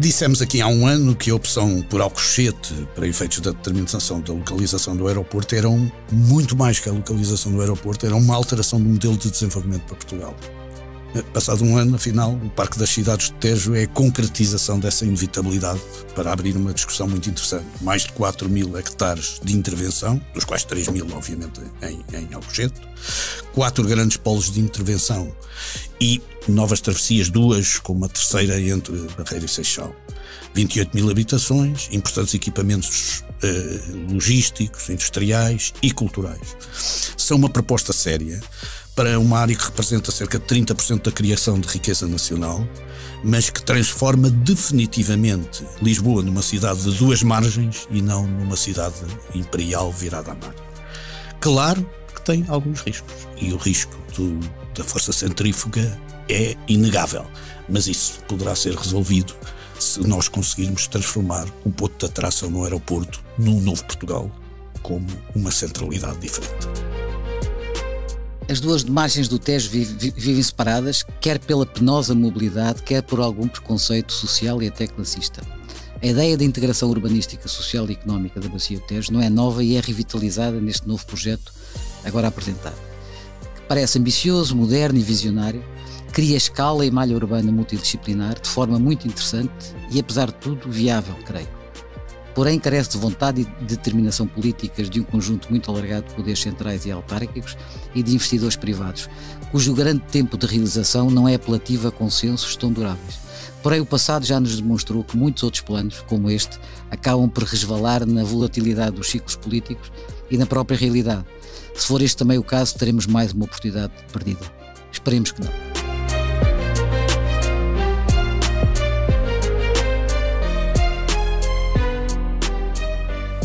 Dissemos aqui há um ano que a opção por Alcochete para efeitos da determinação da localização do aeroporto era muito mais que a localização do aeroporto, era uma alteração do modelo de desenvolvimento para Portugal. Passado um ano, afinal, o Parque das Cidades do Tejo é a concretização dessa inevitabilidade para abrir uma discussão muito interessante. Mais de 4.000 hectares de intervenção, dos quais 3.000, obviamente, em Alcochete. 4 grandes polos de intervenção e novas travessias, 2 com uma terceira entre Barreira e Seixal. 28.000 habitações, importantes equipamentos logísticos, industriais e culturais. São uma proposta séria para uma área que representa cerca de 30% da criação de riqueza nacional, mas que transforma definitivamente Lisboa numa cidade de 2 margens e não numa cidade imperial virada à mar. Claro que tem alguns riscos, e o risco da força centrífuga é inegável, mas isso poderá ser resolvido se nós conseguirmos transformar o ponto de atração no aeroporto num novo Portugal, como uma centralidade diferente. As 2 margens do Tejo vivem separadas, quer pela penosa mobilidade, quer por algum preconceito social e até classista. A ideia da integração urbanística, social e económica da Bacia do Tejo não é nova e é revitalizada neste novo projeto agora apresentado. Parece ambicioso, moderno e visionário, cria escala e malha urbana multidisciplinar de forma muito interessante e, apesar de tudo, viável, creio. Porém, carece de vontade e de determinação políticas de um conjunto muito alargado de poderes centrais e autárquicos e de investidores privados, cujo grande tempo de realização não é apelativo a consensos tão duráveis. Porém, o passado já nos demonstrou que muitos outros planos, como este, acabam por resvalar na volatilidade dos ciclos políticos e na própria realidade. Se for este também o caso, teremos mais uma oportunidade perdida. Esperemos que não.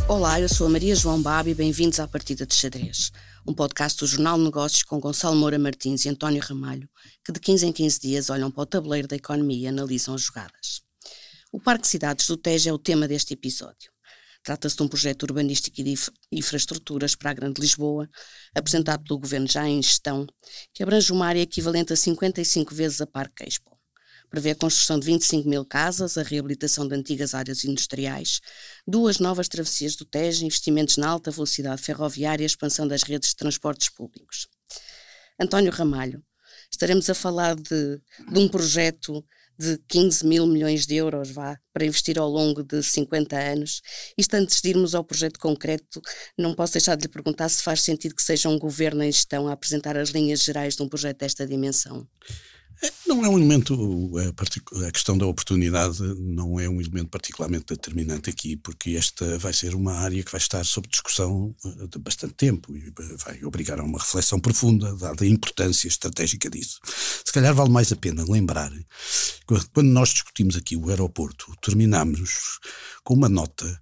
Olá, eu sou a Maria João Babo e bem-vindos à Partida de Xadrez, um podcast do Jornal de Negócios com Gonçalo Moura Martins e António Ramalho, que de 15 em 15 dias olham para o tabuleiro da economia e analisam as jogadas. O Parque Cidades do Tejo é o tema deste episódio. Trata-se de um projeto urbanístico e de infraestruturas para a Grande Lisboa, apresentado pelo Governo já em gestão, que abrange uma área equivalente a 55 vezes a Parque Expo. Prevê a construção de 25.000 casas, a reabilitação de antigas áreas industriais, 2 novas travessias do Tejo, investimentos na alta velocidade ferroviária e a expansão das redes de transportes públicos. António Ramalho, estaremos a falar de um projeto de 15.000 milhões de euros, para investir ao longo de 50 anos. Isto antes de irmos ao projeto concreto, não posso deixar de lhe perguntar se faz sentido que seja um governo em gestão a apresentar as linhas gerais de um projeto desta dimensão. Não é um elemento, a questão da oportunidade não é um elemento particularmente determinante aqui, porque esta vai ser uma área que vai estar sob discussão de bastante tempo e vai obrigar a uma reflexão profunda, dada a importância estratégica disso. Se calhar vale mais a pena lembrar, quando nós discutimos aqui o aeroporto, terminámos com uma nota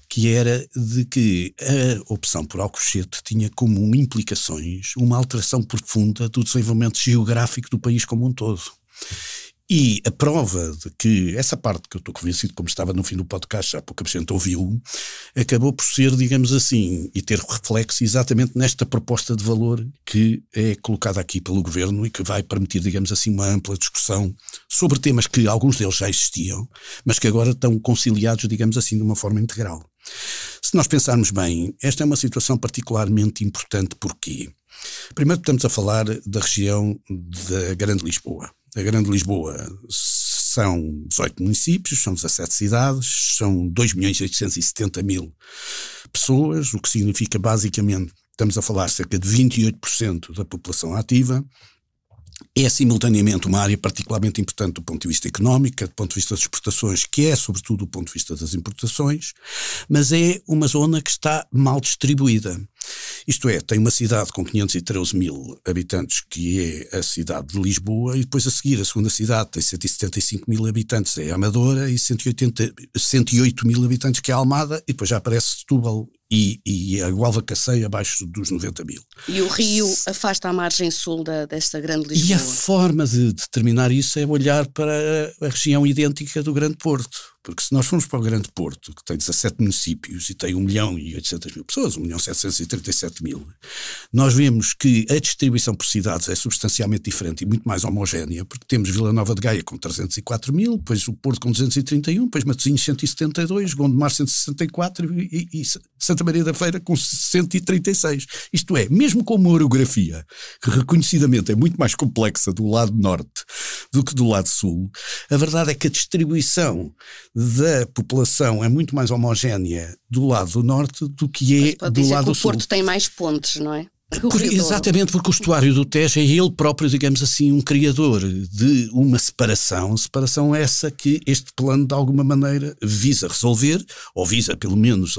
que era de que a opção por Alcochete tinha como implicações uma alteração profunda do desenvolvimento geográfico do país como um todo. E a prova de que essa parte que eu estou convencido, como estava no fim do podcast, já pouca gente ouviu, acabou por ser, digamos assim, e ter reflexo exatamente nesta proposta de valor que é colocada aqui pelo Governo e que vai permitir, digamos assim, uma ampla discussão sobre temas que alguns deles já existiam, mas que agora estão conciliados, digamos assim, de uma forma integral. Se nós pensarmos bem, esta é uma situação particularmente importante. Porquê? Primeiro estamos a falar da região da Grande Lisboa. A Grande Lisboa são 18 municípios, são 17 cidades, são 2.870.000 pessoas, o que significa basicamente, estamos a falar cerca de 28% da população ativa. É simultaneamente uma área particularmente importante do ponto de vista económico, do ponto de vista das exportações, que é sobretudo do ponto de vista das importações, mas é uma zona que está mal distribuída. Isto é, tem uma cidade com 513.000 habitantes, que é a cidade de Lisboa, e depois a seguir a segunda cidade tem 175.000 habitantes, é a Amadora, e 108.000 habitantes, que é a Almada, e depois já aparece Setúbal e a Gualva Cacém abaixo dos 90.000. E o Rio afasta a margem sul desta Grande Lisboa. E a forma de determinar isso é olhar para a região idêntica do Grande Porto. porque se nós formos para o Grande Porto, que tem 17 municípios e tem 1.800.000 pessoas, 1.737.000, nós vemos que a distribuição por cidades é substancialmente diferente e muito mais homogénea, porque temos Vila Nova de Gaia com 304.000, depois o Porto com 231, depois Matosinhos 172, Gondomar 164 e Santa Maria da Feira com 136. Isto é, mesmo com uma orografia que reconhecidamente é muito mais complexa do lado norte do que do lado sul, a verdade é que a distribuição da população é muito mais homogénea do lado do norte do que é do lado do sul. O Porto tem mais pontes, não é? Exatamente, porque o estuário do Tejo é ele próprio, digamos assim, um criador de uma separação essa que este plano de alguma maneira visa resolver, ou visa pelo menos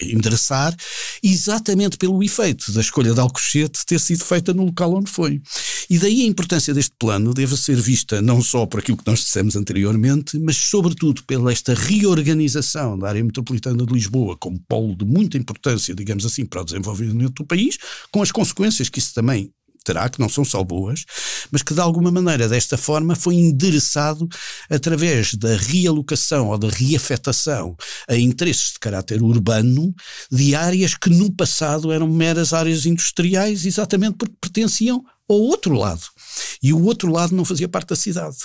endereçar, exatamente pelo efeito da escolha de Alcochete ter sido feita no local onde foi. E daí a importância deste plano deve ser vista não só por aquilo que nós dissemos anteriormente, mas sobretudo pela esta reorganização da área metropolitana de Lisboa como polo de muita importância, digamos assim, para o desenvolvimento do país, com as consequências que isso também terá, que não são só boas, mas que de alguma maneira desta forma foi endereçado através da realocação ou da reafetação a interesses de caráter urbano de áreas que no passado eram meras áreas industriais, exatamente porque pertenciam ao outro lado. E o outro lado não fazia parte da cidade.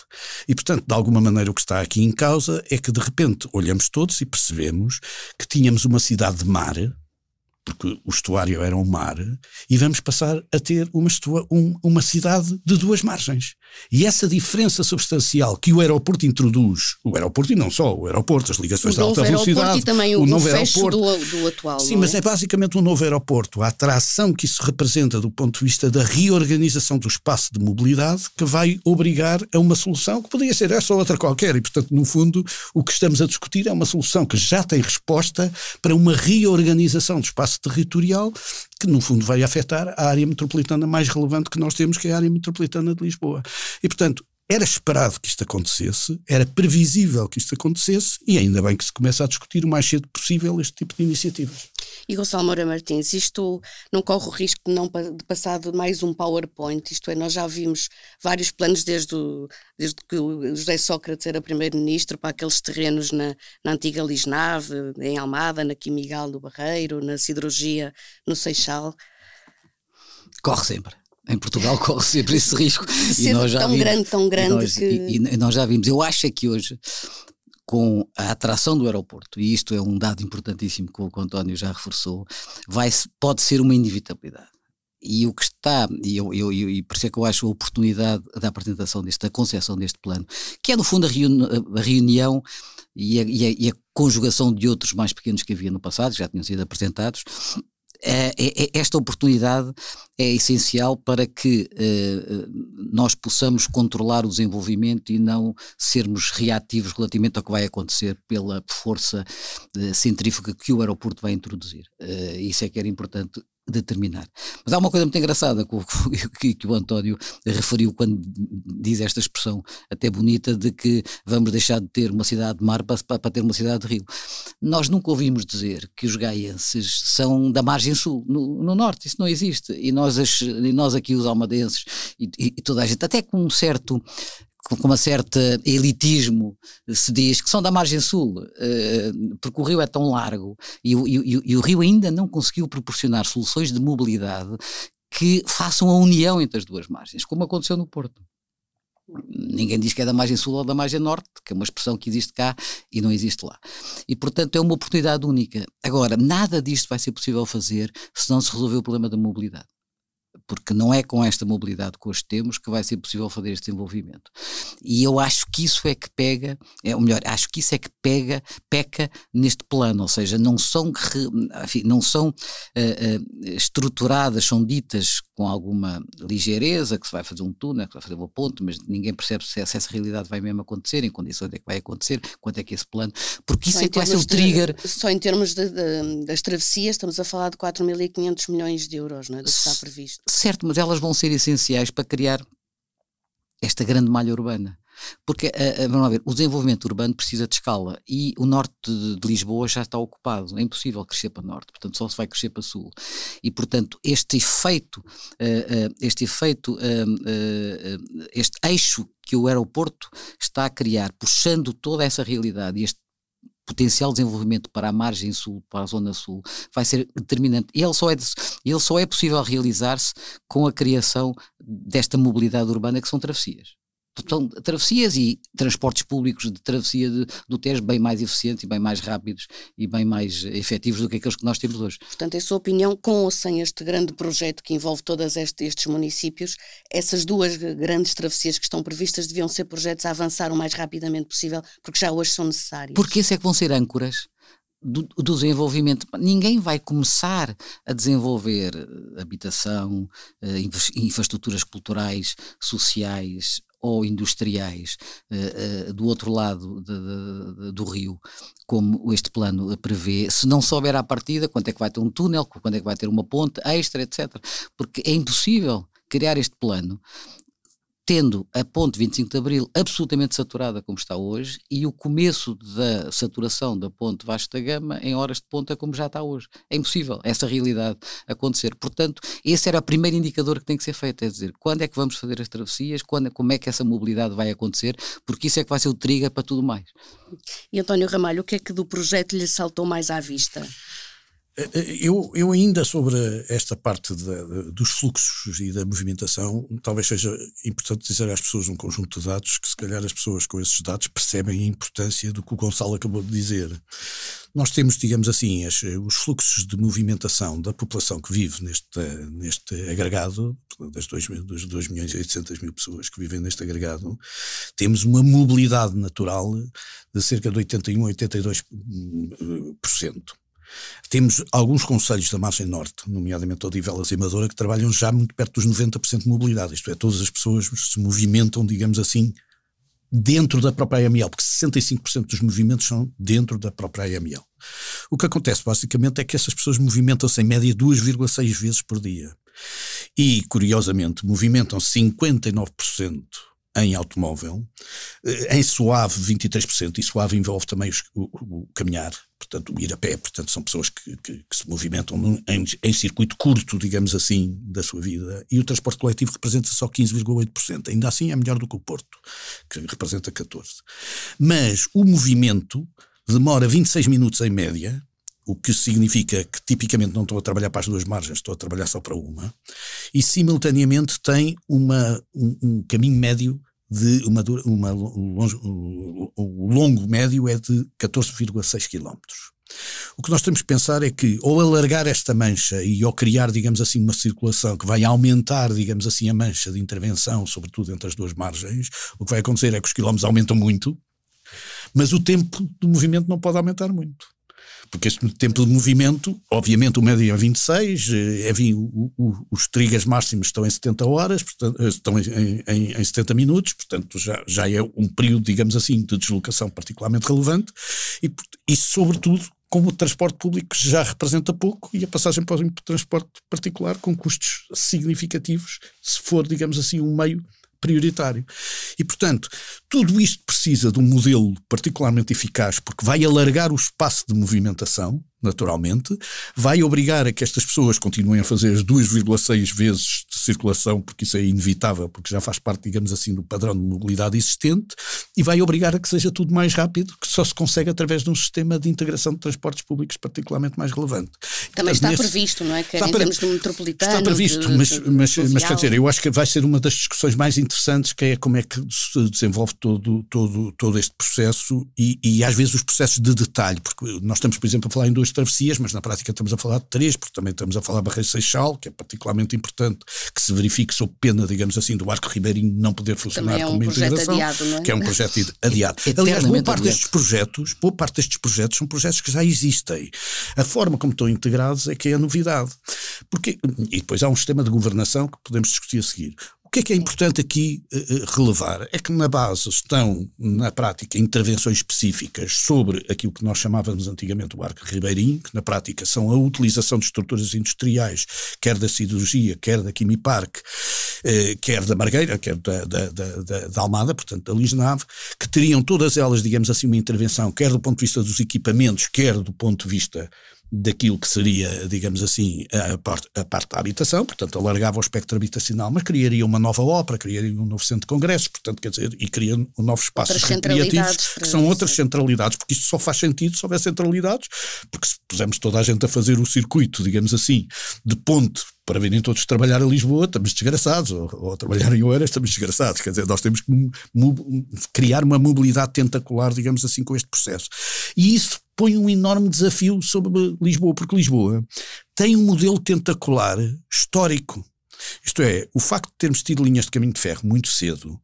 E, portanto, de alguma maneira o que está aqui em causa é que de repente olhamos todos e percebemos que tínhamos uma cidade de mar, porque o estuário era um mar, e vamos passar a ter uma cidade de duas margens. E essa diferença substancial que o aeroporto introduz, o aeroporto e não só, o aeroporto, as ligações de alta velocidade, e também o novo fecho do atual. Sim, mas é basicamente um novo aeroporto, a atração que isso representa do ponto de vista da reorganização do espaço de mobilidade, que vai obrigar a uma solução que poderia ser essa ou outra qualquer, e portanto no fundo o que estamos a discutir é uma solução que já tem resposta para uma reorganização do espaço territorial que no fundo vai afetar a área metropolitana mais relevante que nós temos, que é a área metropolitana de Lisboa. E portanto era esperado que isto acontecesse, era previsível que isto acontecesse e ainda bem que se começa a discutir o mais cedo possível este tipo de iniciativas. E Gonçalo Moura Martins, isto não corre o risco de passar de mais um PowerPoint, isto é, nós já vimos vários planos desde que o José Sócrates era primeiro-ministro para aqueles terrenos na antiga Lisnave, em Almada, na Quimigal do Barreiro, na siderurgia no Seixal. Corre sempre. Em Portugal corre sempre esse risco. E nós já tão grande e nós já vimos. Eu acho que hoje, com a atração do aeroporto, e isto é um dado importantíssimo que o António já reforçou, pode ser uma inevitabilidade. E o que está, e por isso é que eu acho a oportunidade da apresentação da concepção deste plano, que é no fundo a reunião e a conjugação de outros mais pequenos que havia no passado, já tinham sido apresentados. Esta oportunidade é essencial para que nós possamos controlar o desenvolvimento e não sermos reativos relativamente ao que vai acontecer pela força centrífuga que o aeroporto vai introduzir. Isso é que era importante determinar. Mas há uma coisa muito engraçada que o António referiu quando diz esta expressão até bonita de que vamos deixar de ter uma cidade de mar para ter uma cidade de rio. Nós nunca ouvimos dizer que os gaenses são da margem sul, no norte, isso não existe. E nós aqui os almadenses e toda a gente, até com um certo elitismo, se diz que são da margem sul, porque o rio é tão largo e o rio ainda não conseguiu proporcionar soluções de mobilidade que façam a união entre as duas margens, como aconteceu no Porto. Ninguém diz que é da margem sul ou da margem norte, que é uma expressão que existe cá e não existe lá. E portanto é uma oportunidade única. Agora, nada disto vai ser possível fazer se não se resolver o problema da mobilidade. Porque não é com esta mobilidade que hoje temos que vai ser possível fazer este desenvolvimento. E eu acho que isso é que acho que isso é que peca neste plano, ou seja, não são estruturadas, são ditas com alguma ligeireza, que se vai fazer um túnel, que se vai fazer uma ponte, mas ninguém percebe se essa realidade vai mesmo acontecer, em condições é que vai acontecer, quanto é que esse plano, porque isso é que vai ser o trigger. Só em termos das travessias estamos a falar de 4.500 milhões de euros, não é? Do que está previsto. Certo, mas elas vão ser essenciais para criar esta grande malha urbana. Porque, vamos ver, o desenvolvimento urbano precisa de escala e o norte de Lisboa já está ocupado, é impossível crescer para norte, portanto só se vai crescer para sul. E portanto este eixo que o aeroporto está a criar, puxando toda essa realidade e este potencial desenvolvimento para a margem sul, para a zona sul, vai ser determinante. E ele só é possível realizar-se com a criação desta mobilidade urbana que são travessias. Então, travessias e transportes públicos de travessia do Tejo bem mais eficientes e bem mais rápidos e bem mais efetivos do que aqueles que nós temos hoje. Portanto, em sua opinião, com ou sem este grande projeto que envolve todos estes municípios, essas duas grandes travessias que estão previstas deviam ser projetos a avançar o mais rapidamente possível, porque já hoje são necessários. Porque isso é que vão ser âncoras do desenvolvimento. Ninguém vai começar a desenvolver habitação, infraestruturas culturais, sociais ou industriais do outro lado do rio, como este plano prevê, se não souber à partida quanto é que vai ter um túnel, quanto é que vai ter uma ponte extra, etc. Porque é impossível criar este plano tendo a ponte 25 de Abril absolutamente saturada como está hoje e o começo da saturação da ponte Vasco da Gama em horas de ponta como já está hoje. É impossível essa realidade acontecer. Portanto, esse era o primeiro indicador que tem que ser feito, é dizer, quando é que vamos fazer as travessias, como é que essa mobilidade vai acontecer, porque isso é que vai ser o trigger para tudo mais. E António Ramalho, o que é que do projeto lhe saltou mais à vista? Eu ainda sobre esta parte dos fluxos e da movimentação, talvez seja importante dizer às pessoas um conjunto de dados que se calhar as pessoas com esses dados percebem a importância do que o Gonçalo acabou de dizer. Nós temos, digamos assim, os fluxos de movimentação da população que vive neste agregado, das 2.800.000 pessoas que vivem neste agregado, temos uma mobilidade natural de cerca de 81 a 82%. Temos alguns concelhos da margem norte, nomeadamente Odivelas e Amadora, que trabalham já muito perto dos 90% de mobilidade, isto é, todas as pessoas se movimentam, digamos assim, dentro da própria AML, porque 65% dos movimentos são dentro da própria AML. O que acontece basicamente é que essas pessoas movimentam-se em média 2,6 vezes por dia e, curiosamente, movimentam 59% em automóvel, em suave 23%, e suave envolve também o caminhar, portanto o ir a pé, portanto são pessoas que se movimentam em circuito curto, digamos assim, da sua vida, e o transporte coletivo representa só 15,8%, ainda assim é melhor do que o Porto, que representa 14%. Mas o movimento demora 26 minutos em média, o que significa que tipicamente não estou a trabalhar para as duas margens, estou a trabalhar só para uma, e simultaneamente tem um caminho médio de o longo médio é de 14,6 km. O que nós temos que pensar é que ou alargar esta mancha e ou criar, digamos assim, uma circulação que vai aumentar, digamos assim, a mancha de intervenção, sobretudo entre as duas margens, o que vai acontecer é que os quilómetros aumentam muito, mas o tempo de movimento não pode aumentar muito. Porque este tempo de movimento, obviamente o médio é 26, os triggers máximos estão em 70 horas, portanto, estão em 70 minutos, portanto já é um período, digamos assim, de deslocação particularmente relevante e sobretudo, como o transporte público já representa pouco e a passagem para o transporte particular com custos significativos, se for, digamos assim, um meio prioritário. E, portanto, tudo isto precisa de um modelo particularmente eficaz, porque vai alargar o espaço de movimentação, naturalmente, vai obrigar a que estas pessoas continuem a fazer as 2,6 vezes de circulação, porque isso é inevitável, porque já faz parte, digamos assim, do padrão de mobilidade existente, e vai obrigar a que seja tudo mais rápido, que só se consegue através de um sistema de integração de transportes públicos particularmente mais relevante. Também está previsto, não é? Que em termos de metropolitano... Está previsto, mas quer dizer, eu acho que vai ser uma das discussões mais interessantes, que é como é que se desenvolve todo este processo e às vezes os processos de detalhe, porque nós estamos, por exemplo, a falar em 2 travessias, mas na prática estamos a falar de 3, porque também estamos a falar da Barreira Seixal, que é particularmente importante que se verifique sob pena, digamos assim, do Arco Ribeirinho não poder funcionar como uma integração, adiado, não é? Que é um projeto adiado. Aliás, boa parte destes projetos são projetos que já existem. A forma como estão integrados é que é a novidade. E depois há um sistema de governação que podemos discutir a seguir. O que é importante aqui relevar? É que na base estão, na prática, intervenções específicas sobre aquilo que nós chamávamos antigamente o Arco Ribeirinho, que na prática são a utilização de estruturas industriais, quer da siderurgia, quer da Quimiparque, quer da Margueira, quer da Almada, portanto da Lisnave, que teriam todas elas, digamos assim, uma intervenção, quer do ponto de vista dos equipamentos, quer do ponto de vista daquilo que seria, digamos assim, a parte da habitação, portanto alargava o espectro habitacional, mas criaria uma nova ópera, criaria um novo centro de congressos, portanto, quer dizer, e cria novos espaços recreativos, que são outras centralidades, porque isto só faz sentido se houver centralidades, porque se pusermos toda a gente a fazer o circuito, digamos assim, de ponte, para virem todos trabalhar em Lisboa, estamos desgraçados, ou a trabalhar em Oeiras, estamos desgraçados, quer dizer, nós temos que criar uma mobilidade tentacular, digamos assim, com este processo. E isso põe um enorme desafio sobre Lisboa, porque Lisboa tem um modelo tentacular histórico. Isto é, o facto de termos tido linhas de caminho de ferro muito cedo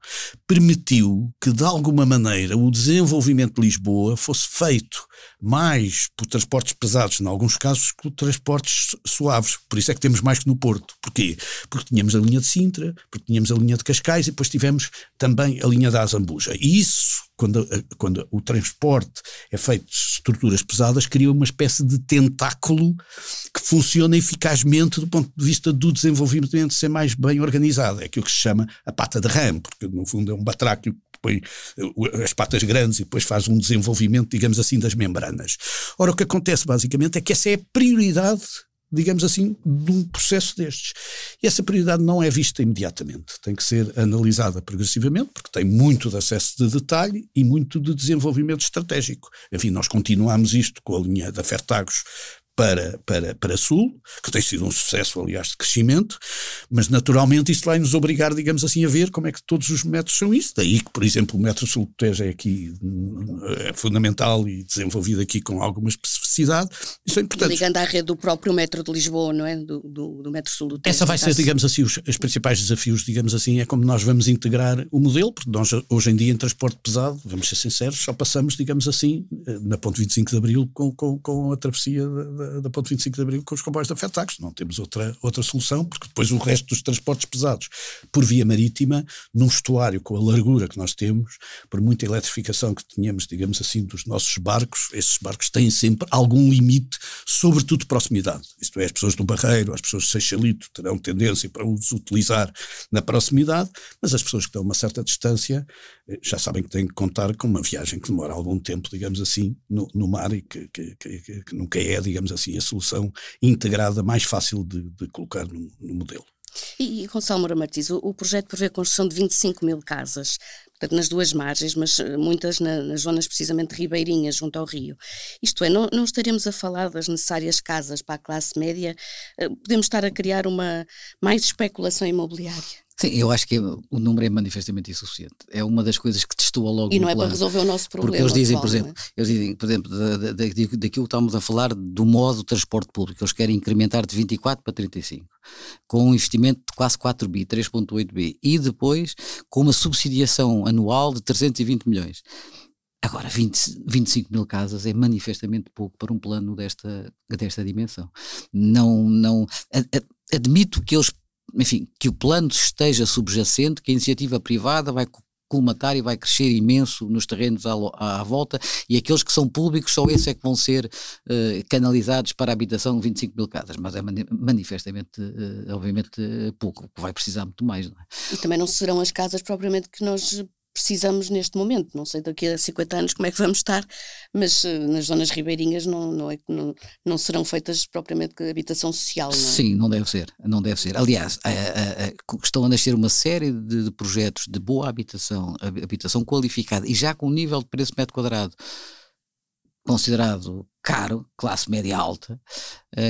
permitiu que, de alguma maneira, o desenvolvimento de Lisboa fosse feito mais por transportes pesados, em alguns casos, que por transportes suaves. Por isso é que temos mais que no Porto. Porquê? Porque tínhamos a linha de Sintra, porque tínhamos a linha de Cascais e depois tivemos também a linha da Azambuja. E isso, quando o transporte é feito de estruturas pesadas, cria uma espécie de tentáculo que funciona eficazmente do ponto de vista do desenvolvimento ser mais bem organizado. É aquilo que se chama a pata de ramo, porque no fundo é um batráquio que põe as patas grandes e depois faz um desenvolvimento, digamos assim, das membranas. Ora, o que acontece basicamente é que essa é a prioridade, digamos assim, de um processo destes. E essa prioridade não é vista imediatamente, tem que ser analisada progressivamente, porque tem muito de acesso de detalhe e muito de desenvolvimento estratégico. Enfim, nós continuamos isto com a linha da Fertagos para Sul, que tem sido um sucesso, aliás, de crescimento, mas naturalmente isto vai nos obrigar, digamos assim, a ver como é que todos os métodos são isso. Daí que, por exemplo, o Metro Sul do Tejo é aqui é fundamental e desenvolvido aqui com alguma especificidade. Isso é importante. Ligando à rede do próprio Metro de Lisboa, não é? Do Metro Sul do Tejo. Essa vai ser, digamos assim, os principais desafios, digamos assim, é como nós vamos integrar o modelo, porque nós hoje em dia em transporte pesado, vamos ser sinceros, só passamos, digamos assim, na ponte 25 de Abril com a travessia da ponte 25 de Abril com os comboios da Fertagos. Não temos outra solução, porque depois o resto dos transportes pesados por via marítima, num estuário com a largura que nós temos, por muita eletrificação que tenhamos, digamos assim, dos nossos barcos, esses barcos têm sempre algum limite, sobretudo de proximidade. Isto é, as pessoas do Barreiro, as pessoas de Seixalito terão tendência para os utilizar na proximidade, mas as pessoas que estão a uma certa distância já sabem que têm que contar com uma viagem que demora algum tempo, digamos assim, no mar e que nunca é, digamos assim, a solução integrada mais fácil de colocar no modelo. E Gonçalo Moura Martins, o projeto prevê a construção de 25 mil casas, portanto nas duas margens, mas muitas nas zonas precisamente ribeirinhas, junto ao rio. Isto é, não estaremos a falar das necessárias casas para a classe média, podemos estar a criar mais especulação imobiliária. Sim, eu acho que o número é manifestamente insuficiente. É uma das coisas que testua logo. E não é para resolver o nosso problema. Porque eles dizem, por exemplo, daquilo que estamos a falar do modo de transporte público, eles querem incrementar de 24 para 35, com um investimento de quase 4 bi, 3,8 bi, e depois com uma subsidiação anual de 320 milhões. Agora, 25 mil casas é manifestamente pouco para um plano desta dimensão. Não admito que eles, enfim, que o plano esteja subjacente, que a iniciativa privada vai colmatar e vai crescer imenso nos terrenos à volta, e aqueles que são públicos, só esses é que vão ser canalizados para a habitação de 25 mil casas, mas é manifestamente, obviamente, pouco, vai precisar muito mais, não é? E também não serão as casas propriamente que nós precisamos neste momento, não sei daqui a 50 anos como é que vamos estar, mas nas zonas ribeirinhas não serão feitas propriamente de habitação social, não é? Sim, não deve ser. Aliás, estão a nascer uma série de projetos de boa habitação qualificada e já com um nível de preço metro quadrado considerado caro, classe média alta,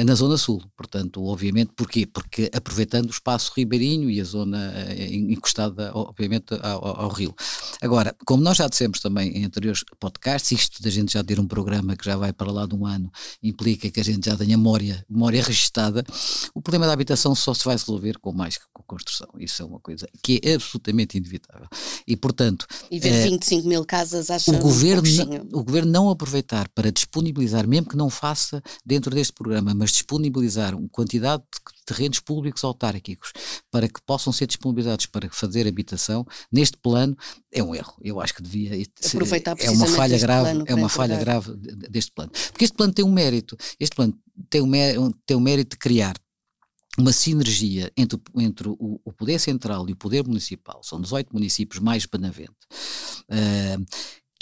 na zona sul. Portanto, obviamente, porquê? Porque aproveitando o espaço ribeirinho e a zona encostada, obviamente, ao rio. Agora, como nós já dissemos também em anteriores podcasts, isto da gente já ter um programa que já vai para lá de um ano, implica que a gente já tenha memória registada. O problema da habitação só se vai resolver com mais que com construção. Isso é uma coisa que é absolutamente inevitável. E, portanto... E ver 25 mil casas, acha o governo não aproveitar para disponibilizar, mesmo que não faça dentro deste programa, mas disponibilizar uma quantidade de terrenos públicos autárquicos para que possam ser disponibilizados para fazer habitação, neste plano, é um erro. Eu acho que devia ser, é uma falha grave deste plano. Porque este plano tem um mérito. Este plano tem um mérito de criar uma sinergia entre o poder central e o poder municipal. São 18 municípios mais Benavente,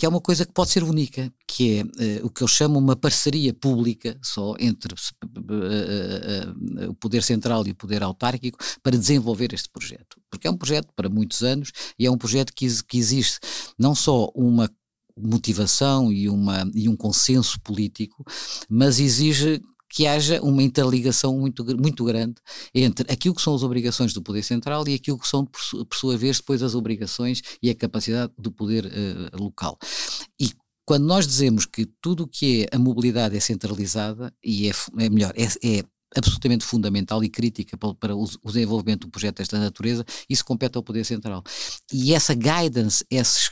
que é uma coisa que pode ser única, que é o que eu chamo uma parceria pública só entre o poder central e o poder autárquico para desenvolver este projeto. Porque é um projeto para muitos anos e é um projeto que existe não só uma motivação e um consenso político, mas exige que haja uma interligação muito grande entre aquilo que são as obrigações do poder central e aquilo que são, por sua vez, depois as obrigações e a capacidade do poder local. E quando nós dizemos que tudo o que é a mobilidade é centralizada, e é absolutamente fundamental e crítica para o desenvolvimento do projeto desta natureza, isso compete ao poder central. E essa guidance, esses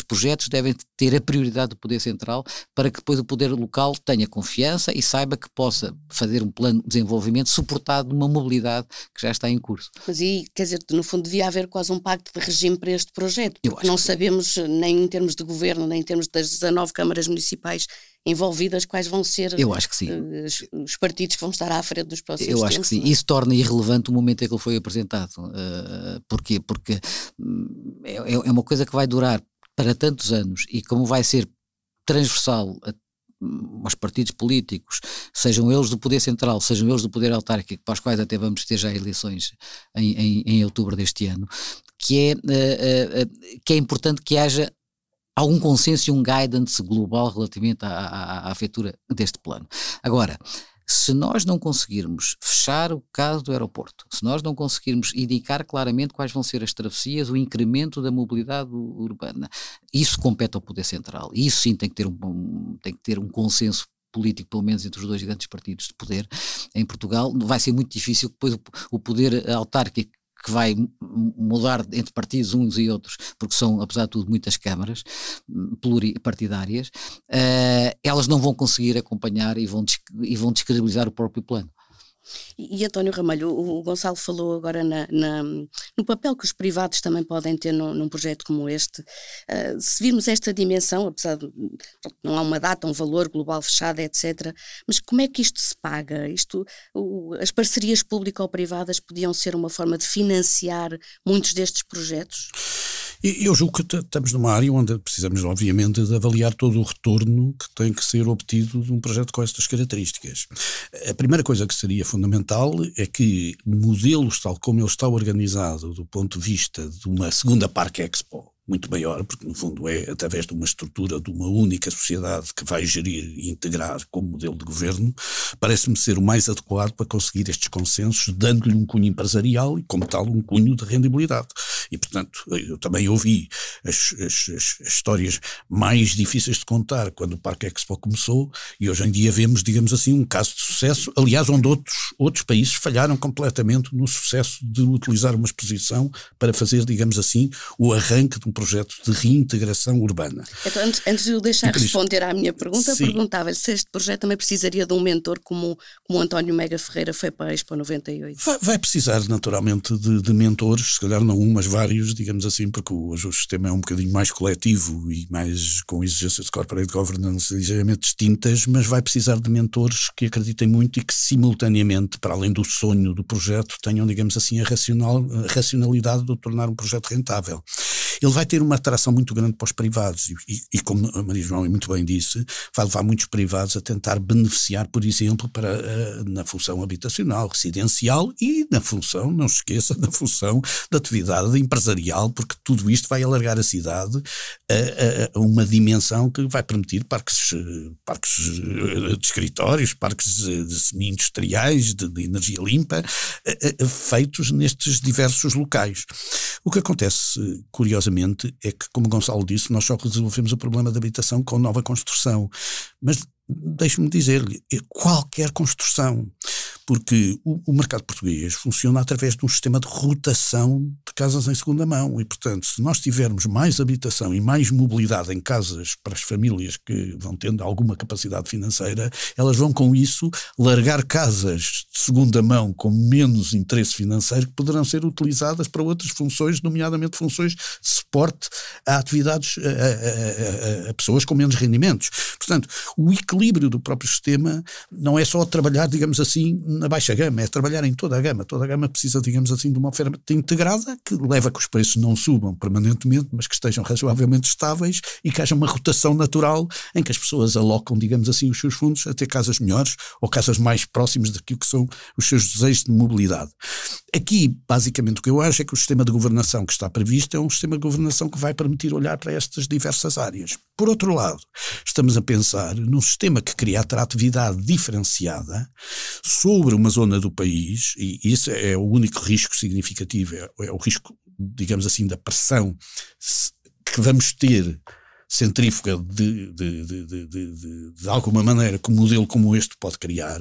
projetos devem ter a prioridade do poder central para que depois o poder local tenha confiança e saiba que possa fazer um plano de desenvolvimento suportado de uma mobilidade que já está em curso. Mas aí, quer dizer, no fundo devia haver quase um pacto de regime para este projeto, porque não sabemos nem em termos de governo, nem em termos das 19 câmaras municipais envolvidas, quais vão ser Eu acho que sim. Os partidos que vão estar à frente dos próximos tempos. Eu acho que sim. Isso torna irrelevante o momento em que ele foi apresentado. Porquê? Porque é uma coisa que vai durar para tantos anos e como vai ser transversal aos partidos políticos, sejam eles do poder central, sejam eles do poder autárquico, para os quais até vamos ter já eleições em outubro deste ano, que é importante que haja algum consenso e um guidance global relativamente à feitura deste plano. Agora, se nós não conseguirmos fechar o caso do aeroporto, se nós não conseguirmos indicar claramente quais vão ser as travessias, o incremento da mobilidade urbana, isso compete ao poder central. E isso sim tem que ter um consenso político, pelo menos entre os dois grandes partidos de poder em Portugal. Vai ser muito difícil depois o poder autárquico, que vai mudar entre partidos uns e outros, porque são, apesar de tudo, muitas câmaras pluripartidárias, elas não vão conseguir acompanhar e vão descredibilizar o próprio plano. E António Ramalho, o Gonçalo falou agora no papel que os privados também podem ter num projeto como este. Se virmos esta dimensão, apesar de não há uma data, um valor global fechado, etc., mas como é que isto se paga? As parcerias público-privadas podiam ser uma forma de financiar muitos destes projetos? Eu julgo que estamos numa área onde precisamos, obviamente, de avaliar todo o retorno que tem que ser obtido de um projeto com estas características. A primeira coisa que seria fundamental é que modelos tal como ele está organizado do ponto de vista de uma segunda Parque Expo, muito maior, porque no fundo é através de uma estrutura de uma única sociedade que vai gerir e integrar como modelo de governo, parece-me ser o mais adequado para conseguir estes consensos, dando-lhe um cunho empresarial e, como tal, um cunho de rendibilidade. E, portanto, eu também ouvi as histórias mais difíceis de contar quando o Parque Expo começou, e hoje em dia vemos, digamos assim, um caso de sucesso, aliás, onde outros países falharam completamente no sucesso de utilizar uma exposição para fazer, digamos assim, o arranque de um projeto de reintegração urbana. Então, antes de eu deixar responder à minha pergunta, perguntava-lhe se este projeto também precisaria de um mentor como o António Mega Ferreira foi para a Expo 98. Vai precisar naturalmente de mentores, se calhar não um, mas vários, digamos assim, porque hoje o sistema é um bocadinho mais coletivo e mais com exigências de corporate governance ligeiramente distintas, mas vai precisar de mentores que acreditem muito e que simultaneamente, para além do sonho do projeto, tenham, digamos assim, a racionalidade de o tornar um projeto rentável. Ele vai ter uma atração muito grande para os privados e como a Maria João muito bem disse, vai levar muitos privados a tentar beneficiar, por exemplo, na função habitacional, residencial e na função, não se esqueça, na função da atividade empresarial, porque tudo isto vai alargar a cidade a uma dimensão que vai permitir parques de escritórios, parques de semi-industriais, de energia limpa, feitos nestes diversos locais. O que acontece, curiosamente, é que, como Gonçalo disse, nós só resolvemos o problema da habitação com nova construção. Mas deixe-me dizer-lhe, qualquer construção, porque o mercado português funciona através de um sistema de rotação de casas em segunda mão e, portanto, se nós tivermos mais habitação e mais mobilidade em casas para as famílias que vão tendo alguma capacidade financeira, elas vão com isso largar casas de segunda mão com menos interesse financeiro que poderão ser utilizadas para outras funções, nomeadamente funções de suporte a atividades, a pessoas com menos rendimentos. Portanto, o equilíbrio do próprio sistema não é só trabalhar, digamos assim, na baixa gama, é trabalhar em toda a gama. Toda a gama precisa, digamos assim, de uma oferta integrada que leva a que os preços não subam permanentemente, mas que estejam razoavelmente estáveis e que haja uma rotação natural em que as pessoas alocam, digamos assim, os seus fundos a ter casas melhores ou casas mais próximas daquilo que são os seus desejos de mobilidade. Aqui, basicamente, o que eu acho é que o sistema de governação que está previsto é um sistema de governação que vai permitir olhar para estas diversas áreas. Por outro lado, estamos a pensar num sistema que cria atratividade diferenciada sobre uma zona do país, e isso é o único risco significativo, é o risco, digamos assim, da pressão que vamos ter centrífuga de alguma maneira que um modelo como este pode criar,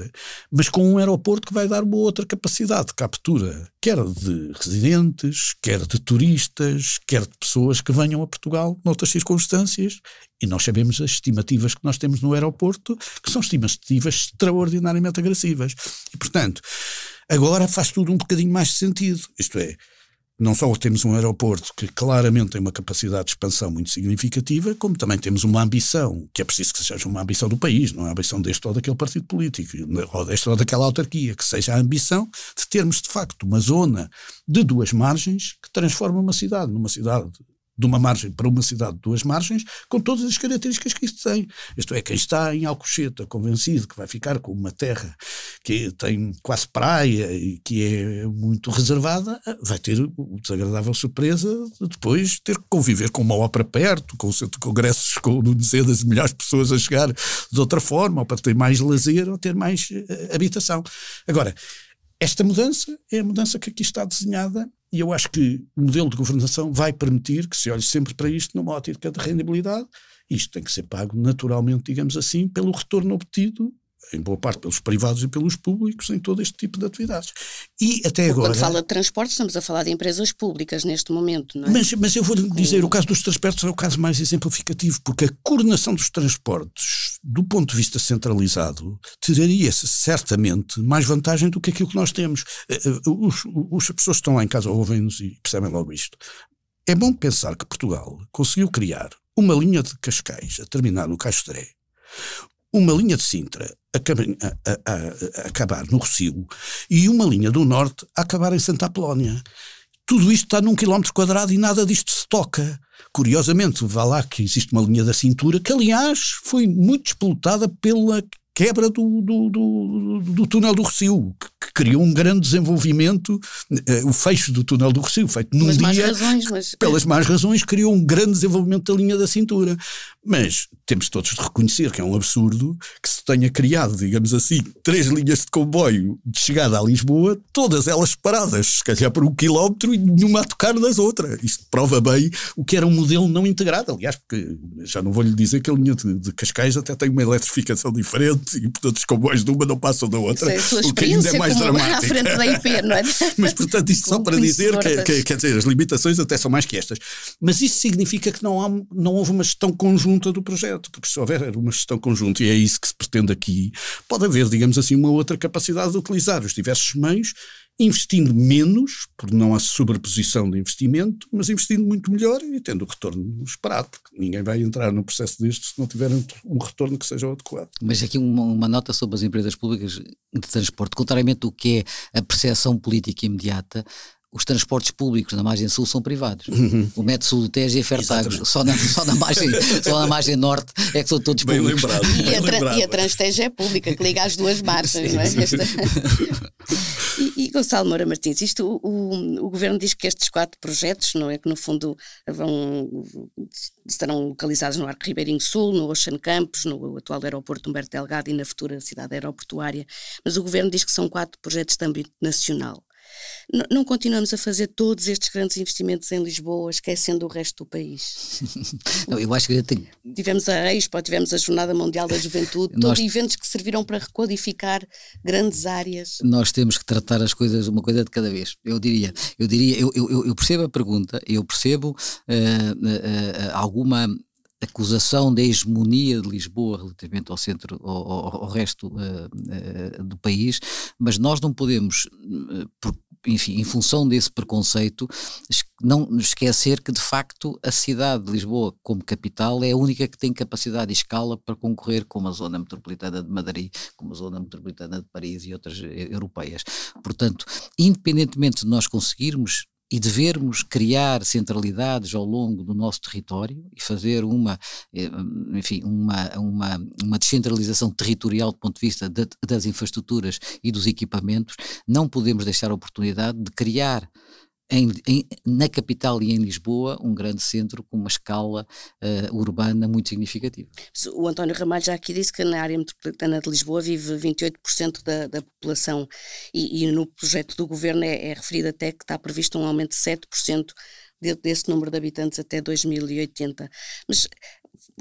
mas com um aeroporto que vai dar uma outra capacidade de captura, quer de residentes, quer de turistas, quer de pessoas que venham a Portugal noutras circunstâncias, e nós sabemos as estimativas que nós temos no aeroporto, que são estimativas extraordinariamente agressivas. E, portanto, agora faz tudo um bocadinho mais de sentido, isto é, não só temos um aeroporto que claramente tem uma capacidade de expansão muito significativa, como também temos uma ambição, que é preciso que seja uma ambição do país, não é a ambição deste ou daquele partido político, ou desta ou daquela autarquia, que seja a ambição de termos de facto uma zona de duas margens que transforma uma cidade numa cidade de uma margem para uma cidade de duas margens, com todas as características que isto tem. Isto é, quem está em Alcochete convencido que vai ficar com uma terra que tem quase praia e que é muito reservada, vai ter o desagradável surpresa de depois ter que conviver com uma ópera perto, com o centro de congressos com dezenas de milhares de pessoas a chegar de outra forma, ou para ter mais lazer ou ter mais habitação. Agora, esta mudança é a mudança que aqui está desenhada, e eu acho que o modelo de governação vai permitir que se olhe sempre para isto numa ótica de rendibilidade. Isto tem que ser pago naturalmente, digamos assim, pelo retorno obtido, em boa parte pelos privados e pelos públicos, em todo este tipo de atividades. E até agora... Quando fala de transportes, estamos a falar de empresas públicas neste momento, não é? Mas eu vou-lhe dizer, o caso dos transportes é o caso mais exemplificativo, porque a coordenação dos transportes, do ponto de vista centralizado, teria-se certamente mais vantagem do que aquilo que nós temos. As pessoas que estão lá em casa ouvem-nos e percebem logo isto. É bom pensar que Portugal conseguiu criar uma linha de Cascais a terminar no Caixo de Dré, uma linha de Sintra a acabar no Rossio e uma linha do Norte a acabar em Santa Apolónia. Tudo isto está num quilómetro quadrado e nada disto se toca. Curiosamente, vá lá que existe uma linha da cintura que, aliás, foi muito disputada pela quebra do túnel do Rossio, que criou um grande desenvolvimento, o fecho do túnel do Rossio, feito num dia, pelas más razões, criou um grande desenvolvimento da linha da cintura. Mas temos todos de reconhecer que é um absurdo que se tenha criado, digamos assim, 3 linhas de comboio de chegada a Lisboa, todas elas paradas, se calhar por 1 quilómetro e nenhuma a tocar nas outras. Isto prova bem o que era um modelo não integrado, aliás, porque já não vou-lhe dizer que a linha de Cascais até tem uma eletrificação diferente e, portanto, os comboios de uma não passam da outra, o que ainda é mais dramático. À frente da IP, não é? Mas, portanto, isto só para dizer que, quer dizer, as limitações até são mais que estas. Mas isso significa que não houve uma gestão conjunta do projeto, porque se houver uma gestão conjunta, e é isso que se pretende aqui, pode haver, digamos assim, uma outra capacidade de utilizar os diversos meios, investindo menos, por não há sobreposição de investimento, mas investindo muito melhor e tendo o retorno esperado, porque ninguém vai entrar num processo deste se não tiver um retorno que seja adequado. Mas aqui uma nota sobre as empresas públicas de transporte, contrariamente do que é a percepção política imediata, os transportes públicos na margem sul são privados. O Metro Sul do Tejo e a Fertagos, só na margem norte é que são todos bem públicos. Lembrado. E a Transtejo é pública, que liga as duas margens, não é? E Gonçalo Moura Martins, o Governo diz que estes 4 projetos, não é, que no fundo estarão localizados no Arco Ribeirinho Sul, no Ocean Campus, no atual aeroporto Humberto Delgado e na futura cidade aeroportuária, mas o Governo diz que são 4 projetos de âmbito nacional. Não continuamos a fazer todos estes grandes investimentos em Lisboa, esquecendo o resto do país? Não, eu acho que tivemos a Expo, tivemos a Jornada Mundial da Juventude, todos eventos que serviram para recodificar grandes áreas. Nós temos que tratar as coisas uma coisa de cada vez. Eu percebo a pergunta, eu percebo alguma acusação da hegemonia de Lisboa relativamente ao centro, ao resto do país, mas nós não podemos, enfim, em função desse preconceito, não esquecer que de facto a cidade de Lisboa como capital é a única que tem capacidade e escala para concorrer com a zona metropolitana de Madrid, como a zona metropolitana de Paris e outras europeias. Portanto, independentemente de nós conseguirmos e devermos criar centralidades ao longo do nosso território e fazer uma descentralização territorial do ponto de vista das infraestruturas e dos equipamentos, não podemos deixar a oportunidade de criar na capital e em Lisboa um grande centro com uma escala urbana muito significativa. O António Ramalho já aqui disse que na área metropolitana de Lisboa vive 28% da população e no projeto do governo é referido até que está previsto um aumento de 7% desse número de habitantes até 2080. Mas,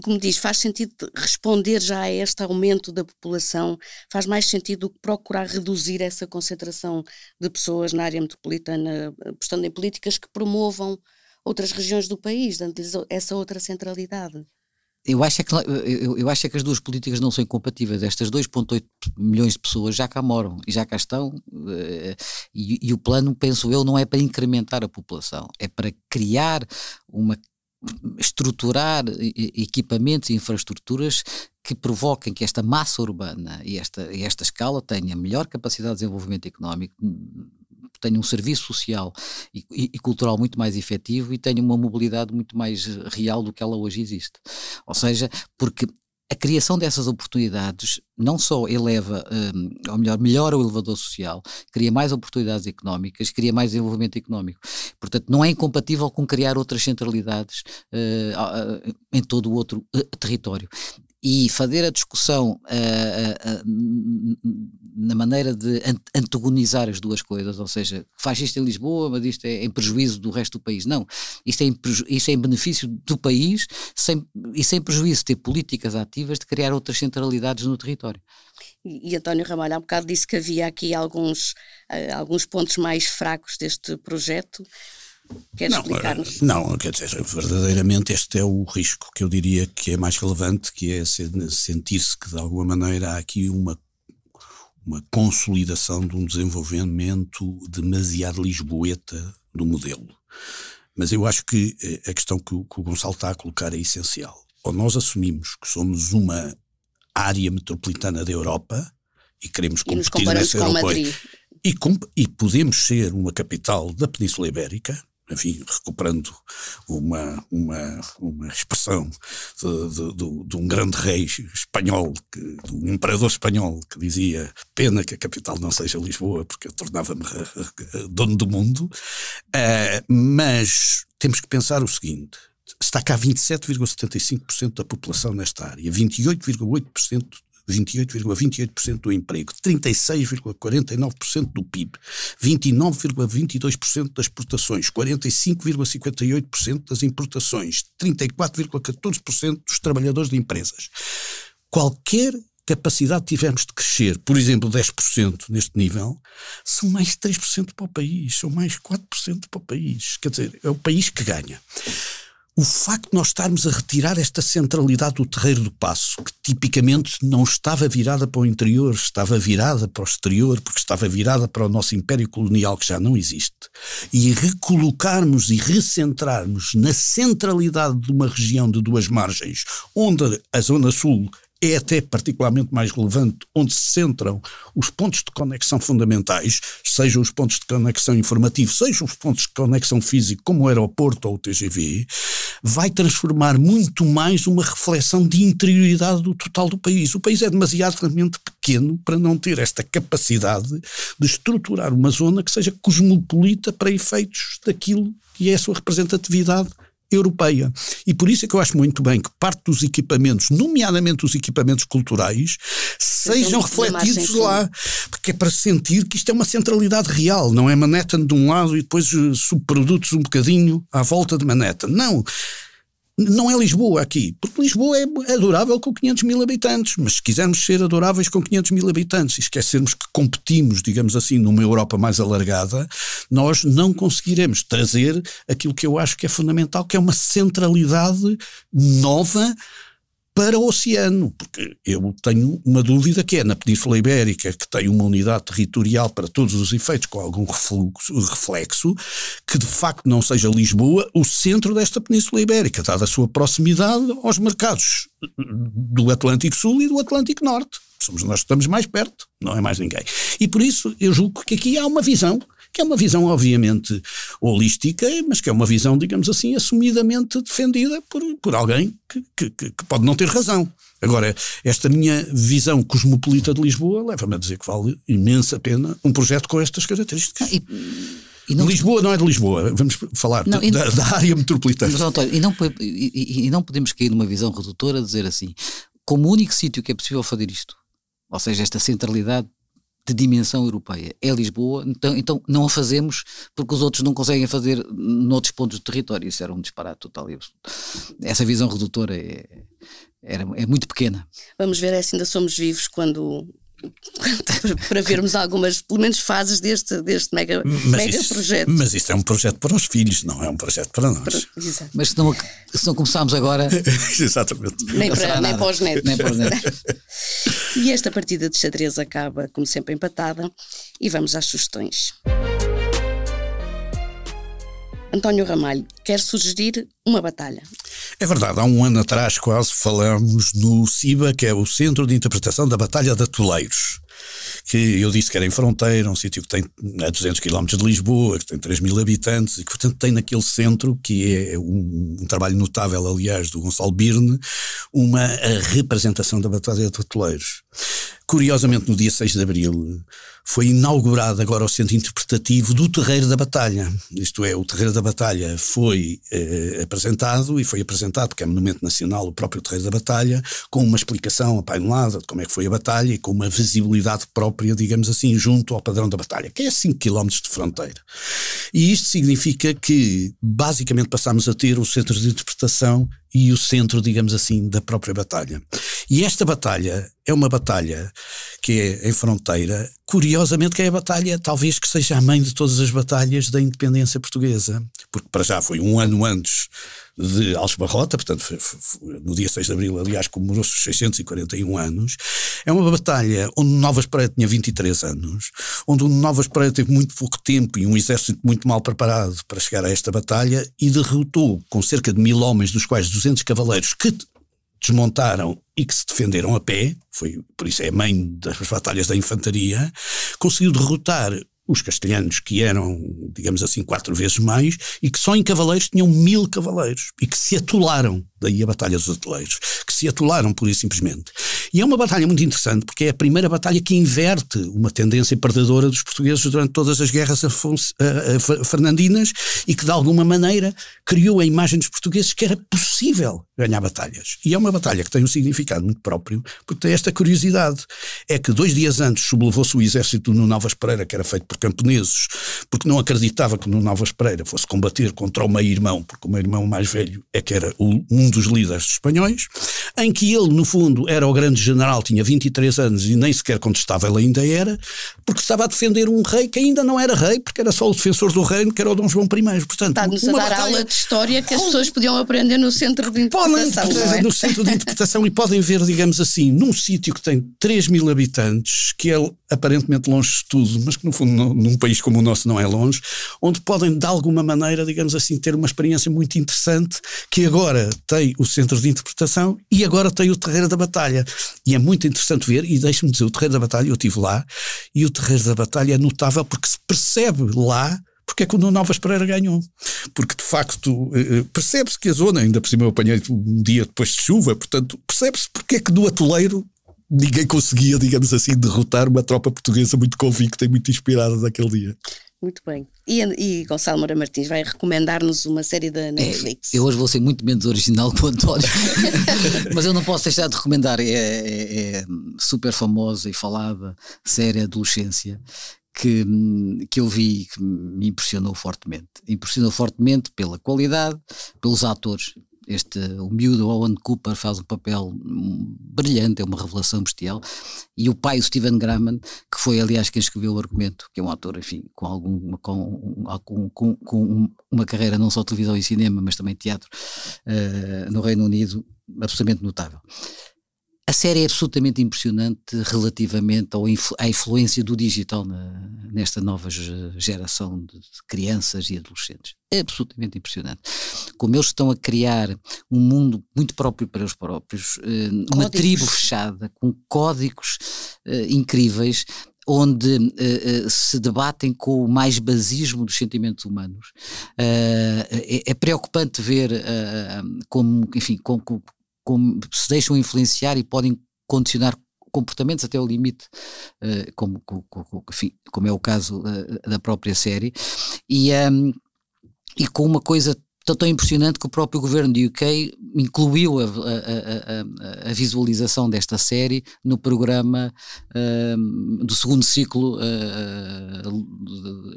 como diz, faz sentido responder já a este aumento da população? Faz mais sentido do que procurar reduzir essa concentração de pessoas na área metropolitana, apostando em políticas que promovam outras regiões do país, dando-lhes essa outra centralidade? Eu acho que as duas políticas não são incompatíveis. Estas 2,8 milhões de pessoas já cá moram e já cá estão, e o plano, penso eu, não é para incrementar a população, é para criar estruturar equipamentos e infraestruturas que provoquem que esta massa urbana e esta escala tenha melhor capacidade de desenvolvimento económico, tenha um serviço social e cultural muito mais efetivo e tenha uma mobilidade muito mais real do que ela hoje existe. Ou seja, porque a criação dessas oportunidades não só eleva, ou melhor, melhora o elevador social, cria mais oportunidades económicas, cria mais desenvolvimento económico. Portanto, não é incompatível com criar outras centralidades em todo o outro território. E fazer a discussão na maneira de antagonizar as duas coisas, ou seja, faz isto em Lisboa, mas isto é em prejuízo do resto do país. Não, isto é em benefício do país e sem prejuízo de ter políticas ativas de criar outras centralidades no território. E António Ramalho há bocado disse que havia aqui alguns pontos mais fracos deste projeto. Queres explicar-nos? Não, quer dizer, verdadeiramente este é o risco que eu diria que é mais relevante, que é sentir-se que de alguma maneira há aqui uma consolidação de um desenvolvimento demasiado lisboeta do modelo. Mas eu acho que a questão que o Gonçalo está a colocar é essencial. Ou nós assumimos que somos uma área metropolitana da Europa e queremos competir nessa Europa e podemos ser uma capital da Península Ibérica, enfim, recuperando uma expressão de um grande rei espanhol, de um imperador espanhol, que dizia: pena que a capital não seja Lisboa, porque eu tornava-me dono do mundo. Mas temos que pensar o seguinte: está cá 27,75% da população nesta área, 28,28% do emprego, 36,49% do PIB, 29,22% das exportações, 45,58% das importações, 34,14% dos trabalhadores de empresas. Qualquer capacidade que tivermos de crescer, por exemplo, 10% neste nível, são mais 3% para o país, são mais 4% para o país. Quer dizer, é o país que ganha. O facto de nós estarmos a retirar esta centralidade do Terreiro do Paço, que tipicamente não estava virada para o interior, estava virada para o exterior, porque estava virada para o nosso império colonial, que já não existe, e recolocarmos e recentrarmos na centralidade de uma região de duas margens, onde a Zona Sul é até particularmente mais relevante, onde se centram os pontos de conexão fundamentais, sejam os pontos de conexão informativo, sejam os pontos de conexão físico, como o aeroporto ou o TGV, vai transformar muito mais uma reflexão de interioridade do total do país. O país é demasiadamente pequeno para não ter esta capacidade de estruturar uma zona que seja cosmopolita para efeitos daquilo que é a sua representatividade europeia. E por isso é que eu acho muito bem que parte dos equipamentos, nomeadamente os equipamentos culturais, sejam refletidos lá, porque é para sentir que isto é uma centralidade real, não é Manhattan de um lado e depois subprodutos um bocadinho à volta de Manhattan. Não. Não é Lisboa aqui, porque Lisboa é adorável com 500 mil habitantes, mas se quisermos ser adoráveis com 500 mil habitantes e esquecermos que competimos, digamos assim, numa Europa mais alargada, nós não conseguiremos trazer aquilo que eu acho que é fundamental, que é uma centralidade nova para o oceano, porque eu tenho uma dúvida que é na Península Ibérica, que tem uma unidade territorial para todos os efeitos, com algum reflexo, que de facto não seja Lisboa o centro desta Península Ibérica, dada a sua proximidade aos mercados do Atlântico Sul e do Atlântico Norte. Somos nós que estamos mais perto, não é mais ninguém. E por isso eu julgo que aqui há uma visão, que é uma visão obviamente holística, mas que é uma visão, digamos assim, assumidamente defendida por alguém que pode não ter razão. Agora, esta minha visão cosmopolita de Lisboa leva-me a dizer que vale imensa pena um projeto com estas características. Lisboa não é de Lisboa, vamos falar da área metropolitana. Mas, António, e não podemos cair numa visão redutora, dizer assim, como o único sítio que é possível fazer isto, ou seja, esta centralidade de dimensão europeia é Lisboa, então não a fazemos porque os outros não conseguem fazer noutros pontos do território. Isso era um disparate total e absoluto. Essa visão redutora é muito pequena. Vamos ver se ainda somos vivos para vermos algumas, pelo menos, fases deste mega projeto. Mas isto é um projeto para os filhos, não é um projeto para nós. Mas se não começarmos agora... Exatamente. Nem para os netos. E esta partida de xadrez acaba, como sempre, empatada. E vamos às sugestões. António Ramalho quer sugerir uma batalha. É verdade, há um ano atrás quase falámos no CIBA, que é o Centro de Interpretação da Batalha de Atoleiros, que eu disse que era em Fronteira, um sítio que tem a 200 km de Lisboa, que tem 3 mil habitantes e que portanto tem naquele centro, que é um trabalho notável aliás do Gonçalo Birne, uma representação da Batalha de Atoleiros. Curiosamente, no dia 6 de Abril, foi inaugurado agora o Centro Interpretativo do Terreiro da Batalha. Isto é, o Terreiro da Batalha foi apresentado, e foi apresentado, porque é monumento nacional, o próprio Terreiro da Batalha, com uma explicação apainelada de como é que foi a batalha e com uma visibilidade própria, digamos assim, junto ao padrão da batalha, que é 5 km de fronteira. E isto significa que, basicamente, passámos a ter o centro de interpretação e o centro, digamos assim, da própria batalha. E esta batalha é uma batalha que é em Fronteira, curiosamente que é a batalha talvez que seja a mãe de todas as batalhas da independência portuguesa, porque para já foi um ano antes de Aljubarrota, portanto foi no dia 6 de Abril, aliás, comemorou-se os 641 anos. É uma batalha onde Nova Espreita tinha 23 anos, onde o Nova Espreita teve muito pouco tempo e um exército muito mal preparado para chegar a esta batalha e derrotou com cerca de 1000 homens, dos quais 200 cavaleiros que desmontaram e que se defenderam a pé, por isso é a mãe das batalhas da infantaria, conseguiu derrotar os castelhanos, que eram, digamos assim, 4 vezes mais, e que só em cavaleiros tinham 1000 cavaleiros, e que se atolaram, daí a Batalha dos Atoleiros, que se atolaram pura e simplesmente. E é uma batalha muito interessante, porque é a primeira batalha que inverte uma tendência perdedora dos portugueses durante todas as guerras fernandinas, e que de alguma maneira criou a imagem dos portugueses que era possível ganhar batalhas. E é uma batalha que tem um significado muito próprio, porque tem esta curiosidade, é que 2 dias antes sublevou-se o exército do Nuno Alves Pereira, que era feito por camponeses, porque não acreditava que o Nuno Alves Pereira fosse combater contra o meio-irmão, porque o meio-irmão mais velho é que era um dos líderes espanhóis, em que ele, no fundo, era o grande general, tinha 23 anos e nem sequer contestável ainda era, porque estava a defender um rei que ainda não era rei, porque era só o defensor do reino, que era o Dom João I. Portanto, está-nos a dar aula de história que as pessoas podiam aprender no centro de interpretação. No centro de interpretação, e podem ver, digamos assim, num sítio que tem 3 mil habitantes, que é aparentemente longe de tudo, mas que no fundo num país como o nosso não é longe, onde podem de alguma maneira, digamos assim, ter uma experiência muito interessante, que agora tem o centro de interpretação e agora tem o Terreiro da Batalha. E é muito interessante ver, e deixe-me dizer, o Terreiro da Batalha, eu estive lá, e o Terreiro da Batalha é notável porque se percebe lá porque é que o Nuno Alves Pereira ganhou. Porque de facto percebe-se que a zona, ainda por cima eu apanhei um dia depois de chuva, portanto percebe-se porque é que no Atoleiro ninguém conseguia, digamos assim, derrotar uma tropa portuguesa muito convicta e muito inspirada naquele dia. Muito bem. E Gonçalo Moura Martins vai recomendar-nos uma série da Netflix. Eu hoje vou ser muito menos original que o António, mas eu não posso deixar de recomendar. É super famosa e falada série Adolescência, que eu vi e que me impressionou fortemente. Impressionou fortemente pela qualidade, pelos atores. o miúdo Owen Cooper faz um papel brilhante, é uma revelação bestial, e o pai, o Stephen Graham, que foi aliás quem escreveu o argumento, que é um autor, enfim, com uma carreira não só televisão e cinema, mas também teatro no Reino Unido, absolutamente notável. A série é absolutamente impressionante relativamente à influência do digital nesta nova geração de crianças e adolescentes. É absolutamente impressionante. Como eles estão a criar um mundo muito próprio para eles próprios, uma tribo fechada, com códigos incríveis, onde se debatem com o mais basismo dos sentimentos humanos. É preocupante ver como se deixam influenciar e podem condicionar comportamentos até ao limite, como é o caso da própria série, e com uma coisa tão impressionante que o próprio governo do UK incluiu a visualização desta série no programa do segundo ciclo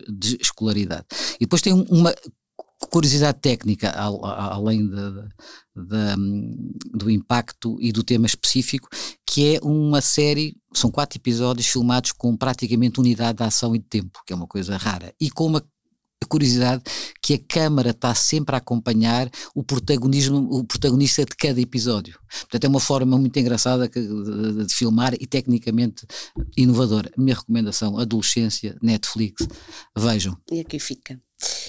de escolaridade. E depois tem uma curiosidade técnica, além do impacto e do tema específico, que é uma série, são 4 episódios filmados com praticamente unidade de ação e de tempo, que é uma coisa rara, e com uma curiosidade que a câmara está sempre a acompanhar o protagonista de cada episódio. Portanto, é uma forma muito engraçada de filmar e tecnicamente inovadora. A minha recomendação, adolescência, Netflix, vejam. E aqui fica.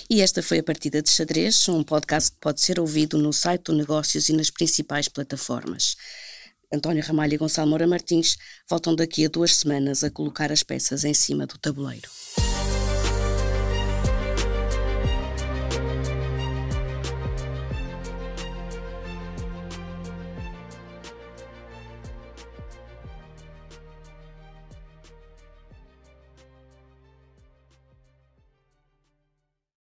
E esta foi a Partida de Xadrez, um podcast que pode ser ouvido no site do Negócios e nas principais plataformas. António Ramalho e Gonçalo Moura Martins voltam daqui a 2 semanas a colocar as peças em cima do tabuleiro.